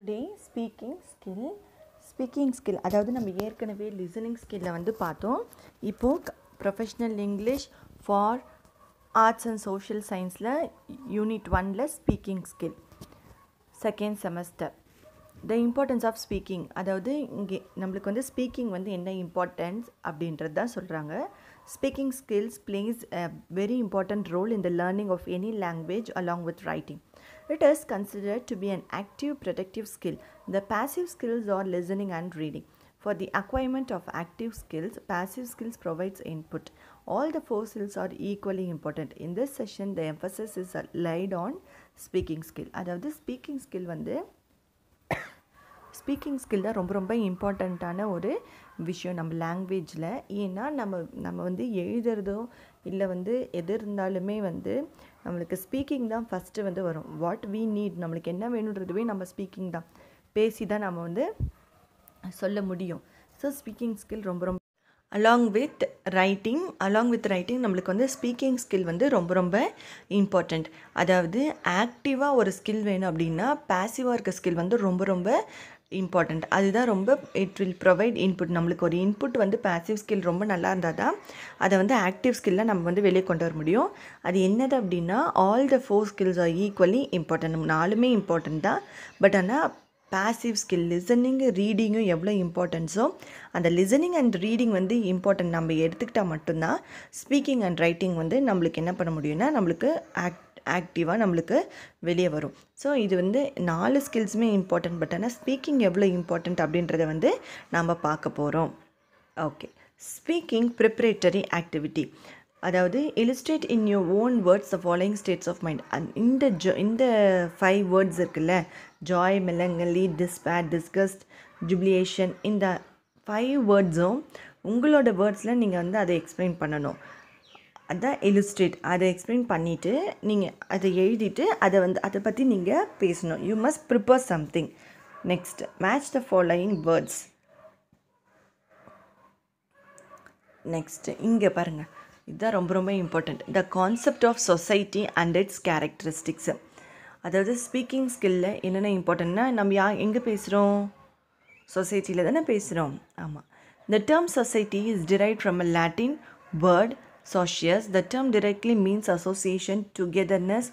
Today speaking skill அதாவது நம்ம ஏற்கனவே லிசனிங் ஸ்கில்லை வந்து பார்த்தோம். இப்போது professional English for arts and social சயின்ஸில் யூனிட் 1ல் speaking skill second semester. The importance of speaking, அதாவது இங்கே நம்மளுக்கு வந்து ஸ்பீக்கிங் வந்து என்ன இம்பார்ட்டன்ஸ் அப்படின்றது தான் சொல்கிறாங்க. Speaking skills place a very important role in the learning of any language along with writing. It is considered to be an active protective skill. The passive skills are listening and reading. For the acquirement of active skills, passive skills provides input. All the four skills are equally important. In this session, the emphasis is laid on speaking skill. அதாவது speaking skill வந்து speaking skill தான் ரொம்ப ரொம்ப இம்பார்ட்டண்ட்டான ஒரு விஷயம் நம்ம லாங்குவேஜில். ஏன்னா நம்ம வந்து எழுதுறதோ இல்லை வந்து எது இருந்தாலுமே வந்து நம்மளுக்கு ஸ்பீக்கிங் தான் ஃபஸ்ட்டு வந்து வரும். வாட் வி நீட், நம்மளுக்கு என்ன வேணுன்றதுவே நம்ம ஸ்பீக்கிங் தான், பேசி தான் நம்ம வந்து சொல்ல முடியும். ஸோ ஸ்பீக்கிங் ஸ்கில் ரொம்ப ரொம்ப அலாங் வித் ரைட்டிங் நம்மளுக்கு வந்து ஸ்பீக்கிங் ஸ்கில் வந்து ரொம்ப ரொம்ப இம்பார்ட்டண்ட். அதாவது ஆக்டிவாக ஒரு ஸ்கில் வேணும் அப்படின்னா பாசிவாக இருக்க ஸ்கில் வந்து ரொம்ப ரொம்ப இம்பார்ட்டண்ட். அதுதான் ரொம்ப இட் வில் ப்ரொவைட் இன்புட். நம்மளுக்கு ஒரு இன்புட் வந்து பாசிவ் ஸ்கில் ரொம்ப நல்லா இருந்தால் தான் அதை வந்து ஆக்டிவ் ஸ்கில்லில் நம்ம வந்து வெளியே கொண்டு வர முடியும். அது என்னது அப்படின்னா all the four skills R equally important. நாலுமே இம்பார்ட்டன்ட் தான். பட் ஆனால் பாசிவ் ஸ்கில் லிசனிங் ரீடிங்கும் எவ்வளோ இம்பார்ட்டன்ஸோ அந்த லிசனிங் அண்ட் ரீடிங் வந்து இம்பார்ட்டன்ட் நம்ம எடுத்துக்கிட்டால் மட்டும்தான் ஸ்பீக்கிங் அண்ட் ரைட்டிங் வந்து நம்மளுக்கு என்ன பண்ண முடியும்னா நம்மளுக்கு ஆக்டிவாக நம்மளுக்கு வெளியே வரும். ஸோ இது வந்து 4 ஸ்கில்ஸுமே இம்பார்ட்டன்ட். பட் ஆனால் ஸ்பீக்கிங் எவ்வளோ இம்பார்ட்டன்ட் அப்படின்றத வந்து நம்ம பார்க்க போகிறோம். ஓகே, ஸ்பீக்கிங் ப்ரிப்பரேட்டரி ஆக்டிவிட்டி, அதாவது illustrate in your own words the following states of mind. இந்த 5 வேர்ட்ஸ் இருக்குல்ல, ஜாய், மெலங்கலி, டிஸ்பேர், டிஸ்கஸ்ட், ஜுபிலியேஷன், இந்த 5 வேர்ட்ஸும் உங்களோட வேர்ட்ஸில் நீங்கள் வந்து அதை எக்ஸ்பிளைன் பண்ணணும். அதான் illustrate. அதை எக்ஸ்பிளைன் பண்ணிவிட்டு நீங்கள் அதை எழுதிட்டு அதை பற்றி நீங்கள் பேசணும். You must prepare something. Next, match the following words. Next இங்கே பாருங்கள், இதுதான் ரொம்ப ரொம்ப important. The concept of society and its characteristics. அதாவது ஸ்பீக்கிங் ஸ்கில்லில் என்னென்ன இம்பார்ட்டன்ட்னா நம்ம எங்கே பேசுகிறோம், சொசைட்டியில் தானே பேசுகிறோம். ஆமாம். The term society is derived from a Latin word socius. The term directly means association, togetherness,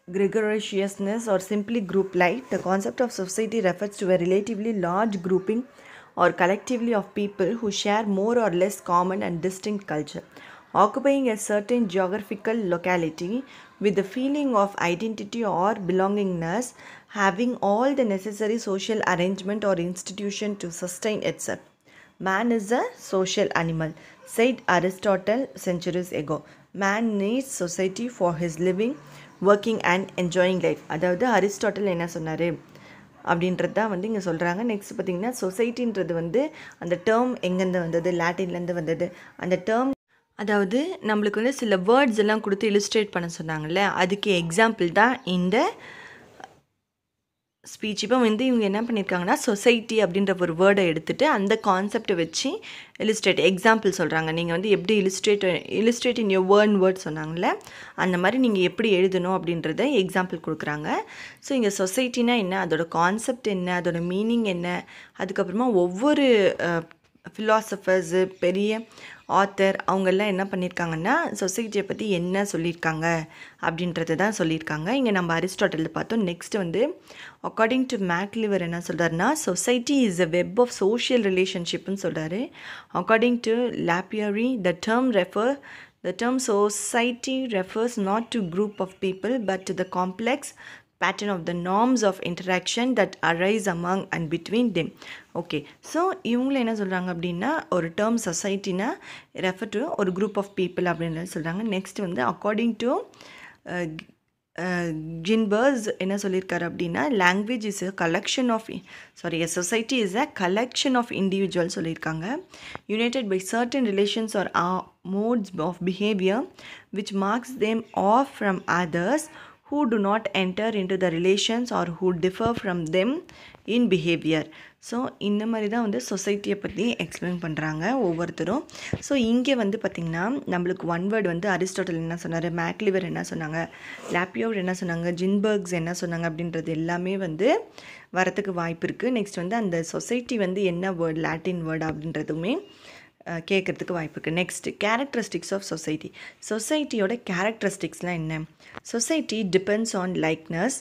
gregariousness, or simply group life. The concept of society refers to a relatively large grouping or collectively of people who share more or less common and distinct culture, occupying a certain geographical locality with the feeling of identity or belongingness, having all the necessary social arrangement or institution to sustain itself. Man is a social animal, said Aristotle centuries ago. Man needs society for his living, working and enjoying life. அதாவது Aristotle என்ன சொன்னார் அப்படின்றது தான் வந்து இங்கே சொல்கிறாங்க. Next பார்த்திங்கன்னா சொசைட்டின்றது வந்து அந்த டேர்ம் எங்கேருந்து வந்தது, லாட்டின்லேருந்து வந்தது. அந்த டேர்ம் அதாவது நம்மளுக்கு வந்து சில வேர்ட்ஸ் எல்லாம் கொடுத்து இல்லுஸ்ட்ரேட் பண்ண சொன்னாங்கல்ல, அதுக்கு எக்ஸாம்பிள் தான் இந்த ஸ்பீச். இப்போ வந்து இவங்க என்ன பண்ணியிருக்காங்கன்னா சொசைட்டி அப்படின்ற ஒரு வேர்டை எடுத்துகிட்டு அந்த கான்செப்டை வச்சு இல்லுஸ்ட்ரேட் எக்ஸாம்பிள் சொல்கிறாங்க. நீங்கள் வந்து எப்படி இல்லுஸ்ட்ரேட் இன் யோர் வேர்ட் சொன்னாங்கல்ல, அந்த மாதிரி நீங்கள் எப்படி எழுதணும் அப்படின்றத எக்ஸாம்பிள் கொடுக்குறாங்க. ஸோ இங்கே சொசைட்டினா என்ன, அதோட கான்செப்ட் என்ன, அதோட மீனிங் என்ன, அதுக்கப்புறமா ஒவ்வொரு ஃபிலாசபர்ஸு பெரிய ஆத்தர் அவங்கெல்லாம் என்ன பண்ணியிருக்காங்கன்னா சொசைட்டியை பற்றி என்ன சொல்லியிருக்காங்க அப்படின்றத தான் சொல்லியிருக்காங்க. இங்கே நம்ம அரிஸ்டாட்டில் பார்த்தோம். நெக்ஸ்ட் வந்து அக்கார்டிங் டு மேக்லிவர் என்ன சொல்கிறாருன்னா society is a web of social ரிலேஷன்ஷிப்னு சொல்கிறாரு. According to LaPiere the term society refers not to group of people but to the complex pattern of the norms of interaction that arise among and between them. Okay, so இவங்கள என்ன சொல்கிறாங்க அப்படின்னா ஒரு term சொசைட்டினா refer to ஒரு group of people அப்படின்றது சொல்கிறாங்க. Next வந்து according to கின்பர்ஸ் என்ன சொல்லியிருக்காரு அப்படின்னா language is a collection of a society is a collection of individual சொல்லியிருக்காங்க. United by certain relations or modes of behaviour which marks them off from others who do not enter into the relations or who differ from them in behavior. So இந்த மாதிரி தான் வந்து சொசைட்டியை பற்றி explain பண்ணுறாங்க ஒவ்வொருத்தரும். So இங்கே வந்து பார்த்திங்கன்னா நம்மளுக்கு ஒன் வேர்டு வந்து அரிஸ்டாட்டில் என்ன சொன்னார், மேக்லிவர் என்ன சொன்னாங்க, லாப்பியோர் என்ன சொன்னாங்க, ஜின்பர்க்ஸ் என்ன சொன்னாங்க அப்படின்றது எல்லாமே வந்து வரத்துக்கு வாய்ப்பு இருக்குது. நெக்ஸ்ட் வந்து அந்த சொசைட்டி வந்து என்ன வேர்டு, லாட்டின் வேர்டு அப்படின்றதுமே கேட்குறதுக்கு வாய்ப்பு இருக்குது. Next characteristics of society. சொசைட்டியோட கேரக்டரிஸ்டிக்ஸ்லாம் என்ன? Society depends on likeness.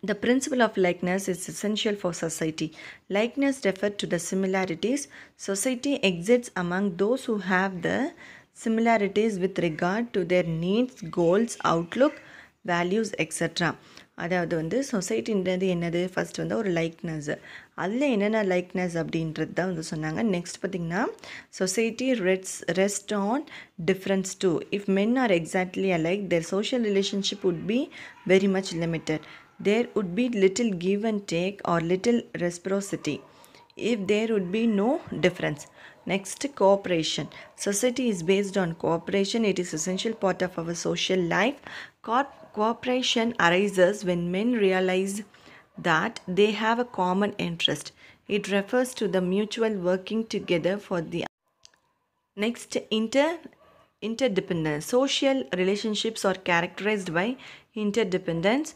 The principle of likeness is essential for society. Likeness refers to the similarities. Society exists among those who have the similarities with regard to their needs, goals, outlook, values, etc. அதாவது வந்து சொசைட்டின்றது என்னது, first வந்து ஒரு likeness, அதில் என்னென்ன likeness அப்படின்றது தான் வந்து சொன்னாங்க. நெக்ஸ்ட் பார்த்திங்கன்னா society rests on difference too. If men are exactly alike their social relationship would be very much limited. There would be little give and take or little reciprocity if there would be no difference. Next, cooperation. Society is based on cooperation. It is essential part of our social life. Cooperation arises when men realize that they have a common interest. It refers to the mutual working together for the. Next, interdependence. Social relationships are characterized by interdependence.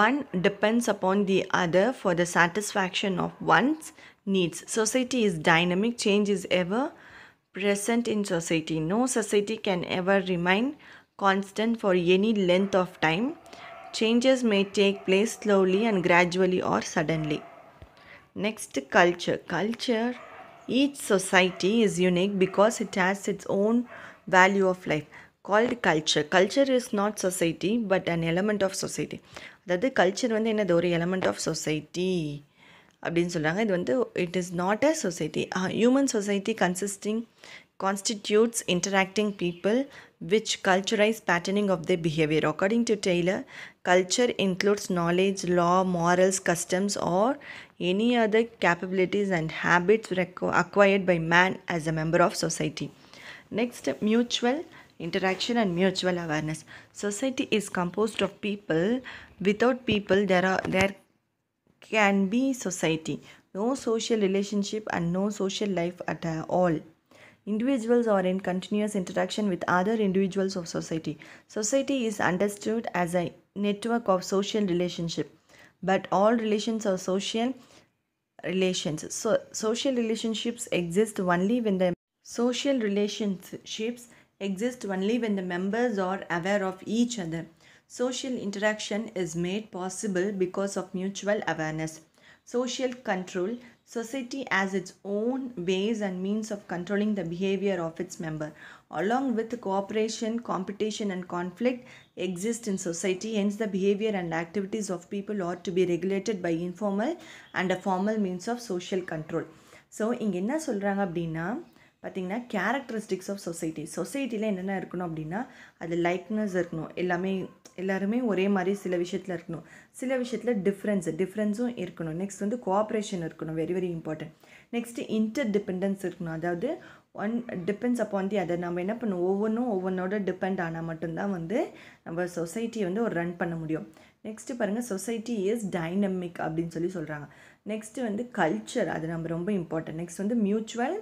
One depends upon the other for the satisfaction of one's needs. Society is dynamic. Change is ever present in society. No society can ever remain constant for any length of time. Changes may take place slowly and gradually or suddenly. Next, culture. Culture. Each society is unique because it has its own value of life. Called culture. Culture is not society but an element of society. அதாவது culture வந்து என்னது, ஒரு element of society அப்படின்னு சொல்கிறாங்க. இது வந்து it is not a society. Human society constitutes interacting people which culturize patterning of their behavior. According to Taylor, culture includes knowledge, law, morals, customs, or any other capabilities and habits acquired by man as a member of society. Next, mutual interaction and mutual awareness. Society is composed of people. Without people, there can be society. No social relationship and no social life at all. Individuals are in continuous interaction with other individuals of society. Society is understood as a network of social relationship, but all relations are social relations. So social relationships exist only when the members are aware of each other. Social interaction is made possible because of mutual awareness. Social control. Society has its own ways and means of controlling the behavior of its member. Along with cooperation, competition and conflict exist in society. Hence, the behavior and activities of people ought to be regulated by informal and a formal means of social control. So, இங்கே என்ன சொல்கிறாங்க அப்படின்னா பார்த்திங்கன்னா characteristics of society. சொசைட்டியில் என்னென்ன இருக்கணும் அப்படின்னா அது லைக்னஸ் இருக்கணும், எல்லாருமே ஒரே மாதிரி சில விஷயத்தில் இருக்கணும், சில விஷயத்தில் டிஃப்ரென்ஸும் இருக்கணும். நெக்ஸ்ட் வந்து கோஆப்ரேஷன் இருக்கணும், very very important. Next interdependence இருக்கணும், அதாவது one depends upon the other. நம்ம என்ன பண்ணணும், ஒவ்வொன்றோட டிபெண்ட் ஆனால் மட்டும்தான் வந்து நம்ம சொசைட்டியை வந்து ஒரு ரன் பண்ண முடியும். நெக்ஸ்ட்டு பாருங்கள், சொசைட்டி இஸ் டைனமிக் அப்படின்னு சொல்கிறாங்க. நெக்ஸ்ட்டு வந்து கல்ச்சர், அது நம்ம ரொம்ப இம்பார்ட்டன்ட். நெக்ஸ்ட் வந்து mutual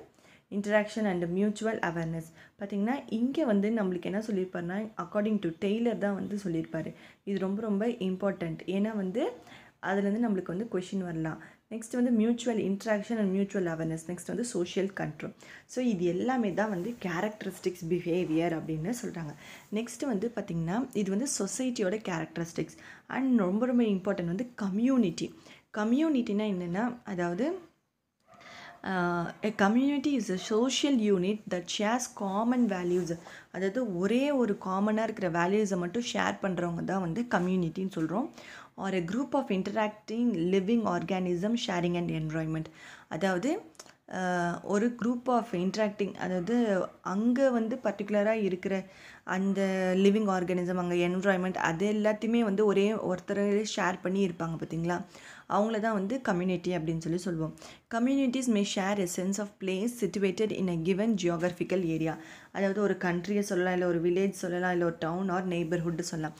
interaction and mutual awareness. பார்த்திங்கன்னா இங்கே வந்து நம்மளுக்கு என்ன சொல்லியிருப்பாருன்னா, அக்கார்டிங் டு டெய்லர் தான் வந்து சொல்லியிருப்பார். இது ரொம்ப ரொம்ப இம்பார்ட்டண்ட். ஏன்னா வந்து அதுலேருந்து நம்மளுக்கு வந்து கொஷின் வரலாம். நெக்ஸ்ட் வந்து mutual interaction and mutual awareness. Next வந்து சோஷியல் கண்ட்ரோல். ஸோ இது எல்லாமே தான் வந்து கேரக்டரிஸ்டிக்ஸ் பிஹேவியர் அப்படின்னு சொல்கிறாங்க. நெக்ஸ்ட்டு வந்து பார்த்திங்கன்னா இது வந்து சொசைட்டியோட கேரக்டரிஸ்டிக்ஸ். அண்ட் ரொம்ப ரொம்ப இம்பார்ட்டன்ட் வந்து கம்யூனிட்டினா என்னென்னா, அதாவது a community is a social unit that shares common values. அதாவது ஒரே ஒரு காமனாக இருக்கிற வேல்யூஸை மட்டும் ஷேர் பண்ணுறவங்க தான் வந்து கம்யூனிட்டின்னு சொல்கிறோம். Are a group of interacting living organism sharing an environment. அதாவது ஒரு குரூப் ஆஃப் இன்ட்ராக்டிங், அதாவது அங்கே வந்து பர்டிகுலராக இருக்கிற அந்த லிவிங் ஆர்கானிசம், அங்கே என்விரான்மெண்ட், அது எல்லாத்தையுமே வந்து ஒரே ஒருத்தர் ஷேர் பண்ணி இருப்பாங்க பார்த்திங்களா, அவங்கள தான் வந்து கம்யூனிட்டி அப்படின்னு சொல்லுவோம். Communities may share a sense of place situated in a given geographical area. அதாவது ஒரு கண்ட்ரியை சொல்லலாம், இல்லை ஒரு வில்லேஜ் சொல்லலாம், இல்லை ஒரு டவுன் ஆர் நெய்பர்ஹுட்டு சொல்லலாம்.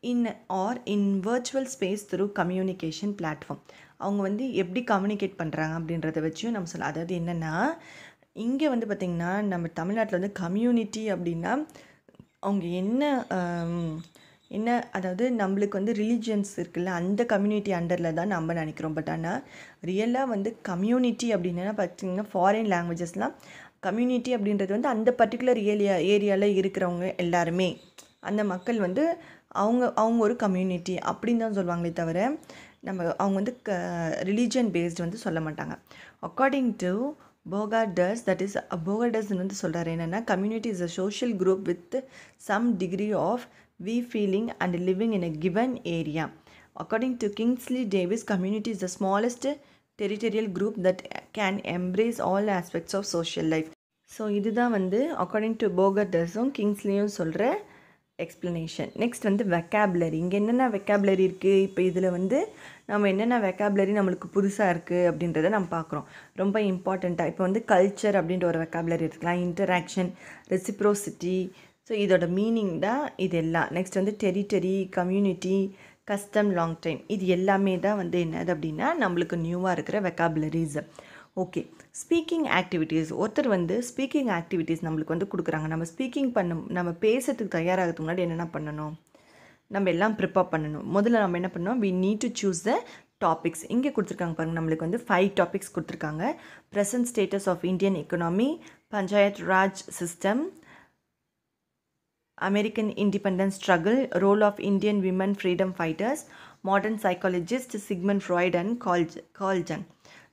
in virtual space through communication platform. அவங்க வந்து எப்படி கம்யூனிகேட் பண்ணுறாங்க அப்படின்றத வச்சும் நம்ம சொல்லலாம். அதாவது என்னென்னா, இங்கே வந்து பார்த்திங்கன்னா நம்ம தமிழ்நாட்டில் வந்து கம்யூனிட்டி அப்படின்னா அவங்க என்ன அதாவது நம்மளுக்கு வந்து ரிலீஜியன்ஸ் இருக்குல்ல, அந்த கம்யூனிட்டி அண்டரில் தான் நம்ம நினைக்கிறோம். பட் ஆனால் ரியலாக வந்து கம்யூனிட்டி அப்படின்னா பார்த்திங்கன்னா ஃபாரின் லாங்குவேஜஸ்லாம் கம்யூனிட்டி அப்படின்றது வந்து அந்த பர்டிகுலர் ஏரியாவில் இருக்கிறவங்க எல்லாருமே, அந்த மக்கள் வந்து அவங்க ஒரு கம்யூனிட்டி அப்படின்னு தான் சொல்லுவாங்களே தவிர அவங்க வந்து ரிலீஜியன் பேஸ்டு வந்து சொல்ல மாட்டாங்க. According to Bogardus, that is Bogardus வந்து சொல்கிறாரு என்னென்னா, community is a social group with some degree of we feeling and living in a given area. According to Kingsley Davis, community is the smallest territorial group that can embrace all aspects of social life. So இதுதான் வந்து according to போகர்டஸும் கிங்ஸ்லியும் சொல்கிற explanation. Next வந்து vocabulary. இங்கே என்னென்ன vocabulary இருக்குது, இப்போ இதில் வந்து நம்ம என்னென்ன வெக்காபுலரி நம்மளுக்கு புதுசாக இருக்குது அப்படின்றத நம்ம பார்க்குறோம். ரொம்ப இம்பார்ட்டண்ட்டாக இப்போ வந்து கல்ச்சர் அப்படின்ற ஒரு வெக்காபுலரி இருக்கலாம், இன்டராக்ஷன், ரெசிப்ரோசிட்டி. ஸோ இதோட மீனிங் தான் இது எல்லாம். நெக்ஸ்ட் வந்து territory, community, custom, long time, இது எல்லாமே தான் வந்து என்னது அப்படின்னா நம்மளுக்கு நியூவாக இருக்கிற வெக்காபுலரிஸ். Okay, speaking activities. ஒருத்தர் வந்து ஸ்பீக்கிங் ஆக்டிவிட்டீஸ் நம்மளுக்கு வந்து கொடுக்குறாங்க. நம்ம பேசுறதுக்கு தயாராகிறதுக்கு முன்னாடி என்னென்ன பண்ணணும், நம்ம எல்லாம் ப்ரிப்பேர் பண்ணணும். முதல்ல நம்ம என்ன பண்ணோம், we need to choose the topics. இங்கே கொடுத்துருக்காங்க பாருங்கள், நம்மளுக்கு வந்து 5 டாபிக்ஸ் கொடுத்துருக்காங்க. Present status of Indian economy, Panchayat Raj system, American independence struggle, role of Indian women freedom fighters, modern psychologist Sigmund Freud and Carl Jung.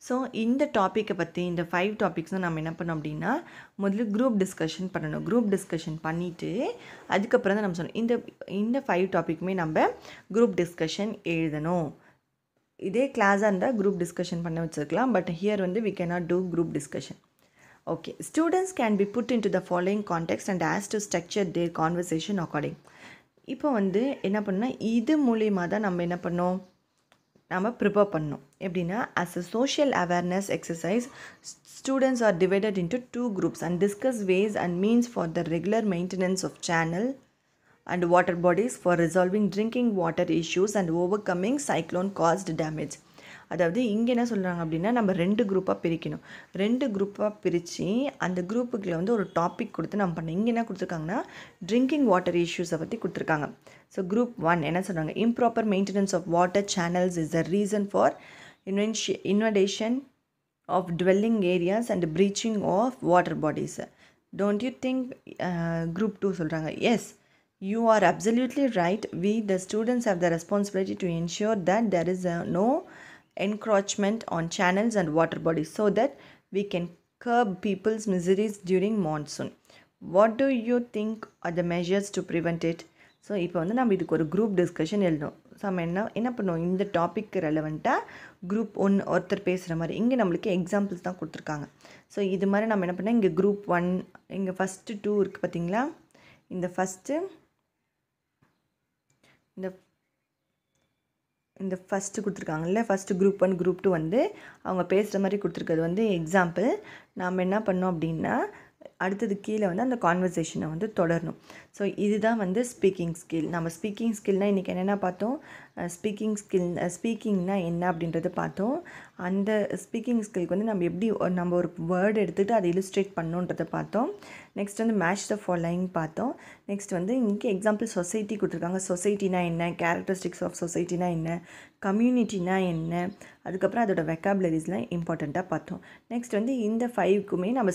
So இந்த டாப்பிக்கை பற்றி இந்த 5 டாபிக்ஸும் நம்ம என்ன பண்ணோம் அப்படின்னா முதல்ல குரூப் டிஸ்கஷன் பண்ணணும். குரூப் டிஸ்கஷன் பண்ணிவிட்டு அதுக்கப்புறம் தான் நம்ம சொன்னோம் இந்த 5 டாப்பிக்குமே நம்ம குரூப் டிஸ்கஷன் எழுதணும். இதே கிளாஸாக இருந்தால் குரூப் டிஸ்கஷன் பண்ண வச்சுருக்கலாம், பட் ஹியர் வந்து we cannot do group discussion. Okay, students can be put into the following context and asked to structure their conversation according. இப்போ வந்து என்ன பண்ணால் இது மூலியமாக தான் நம்ம என்ன பண்ணோம், நம்ம ப்ரிப்பேர் பண்ணோம். எப்படின்னா as a social awareness exercise, students are divided into 2 groups and discuss ways and means for the regular maintenance of channel and water bodies for resolving drinking water issues and overcoming cyclone caused damage. அதாவது இங்கே என்ன சொல்கிறாங்க அப்படின்னா நம்ம 2 குரூப்பாக பிரிக்கணும். 2 குரூப்பாக பிரித்து அந்த குரூப்புக்குள்ள வந்து ஒரு டாபிக் கொடுத்து நம்ம பண்ணோம். இங்கே என்ன கொடுத்துருக்காங்கன்னா ட்ரிங்கிங் வாட்டர் இஷ்யூஸை பற்றி கொடுத்துருக்காங்க. ஸோ குரூப் 1 என்ன சொல்கிறாங்க, improper maintenance of water channels is the reason for inundation of dwelling areas and breaching of water bodies. Don't you think group 2 சொல்கிறாங்க, yes, you are absolutely right. We the students have the responsibility to ensure that there is no encroachment on channels and water bodies so that we can curb people's miseries during monsoon. What do you think are the measures to prevent it? So இப்போ வந்து நம்ம இதுக்கு ஒரு group discussion எழுதணும். So நம்ம என்ன பண்ணுவோம், இந்த டாபிக் ரெலவெண்ட்டாக குரூப் 1 ஒருத்தர் பேசுகிற மாதிரி இங்கே நம்மளுக்கு எக்ஸாம்பிள்ஸ் தான் கொடுத்துருக்காங்க. ஸோ இது மாதிரி நம்ம என்ன பண்ணால் இங்கே குரூப் 1 இங்கே ஃபஸ்ட்டு 2 இருக்குது பார்த்தீங்களா, இந்த ஃபஸ்ட்டு கொடுத்துருக்காங்கல்ல, ஃபஸ்ட்டு குரூப் 1 குரூப் 2 வந்து அவங்க பேசுகிற மாதிரி கொடுத்துருக்கிறது வந்து எக்ஸாம்பிள். நாம் என்ன பண்ணோம் அப்படின்னா அடுத்தது கீழே வந்து அந்த கான்வர்சேஷனை வந்து தொடரணும். ஸோ இதுதான் வந்து ஸ்பீக்கிங் ஸ்கில். நம்ம ஸ்பீக்கிங் ஸ்கில்னால் இன்றைக்கி என்னென்ன பார்த்தோம், ஸ்பீக்கிங்னா என்ன அப்படின்றத பார்த்தோம். அந்த ஸ்பீக்கிங் ஸ்கில்க்கு வந்து நம்ம ஒரு வேர்டு எடுத்துகிட்டு அதை இல்லுஸ்ட்ரேட் பண்ணணுன்றதை பார்த்தோம். நெக்ஸ்ட் வந்து மேட்ச் த ஃபாலோயிங் பார்த்தோம். நெக்ஸ்ட் வந்து இங்கே எக்ஸாம்பிள் சொசைட்டி கொடுத்துருக்காங்க. சொசைட்டினா என்ன, கேரக்டரிஸ்டிக்ஸ் ஆஃப் சொசைட்டினா என்ன, கம்யூனிட்டினா என்ன, அதுக்கப்புறம் அதோட வெக்காபுலரிஸ்லாம் இம்பார்ட்டண்ட்டாக பார்த்தோம். நெக்ஸ்ட் வந்து இந்த 5க்குமே நம்ம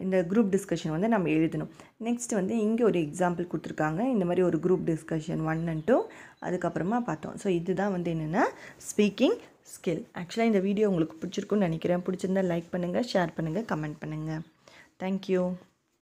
இந்த குரூப் டிஸ்கஷன் வந்து நம்ம எழுதணும். நெக்ஸ்ட் வந்து இங்கே ஒரு எக்ஸாம்பிள் கொடுத்துருக்காங்க. இந்த மாதிரி ஒரு குரூப் டிஸ்கஷன் 1 and 2 அதுக்கப்புறமா பார்த்தோம். ஸோ இதுதான் வந்து என்னென்னா ஸ்பீக்கிங் ஸ்கில். ஆக்சுவலாக இந்த வீடியோ உங்களுக்கு பிடிச்சிருக்குன்னு நினைக்கிறேன். பிடிச்சிருந்தால் லைக் பண்ணுங்கள், ஷேர் பண்ணுங்கள், கமெண்ட் பண்ணுங்கள். தேங்க்யூ.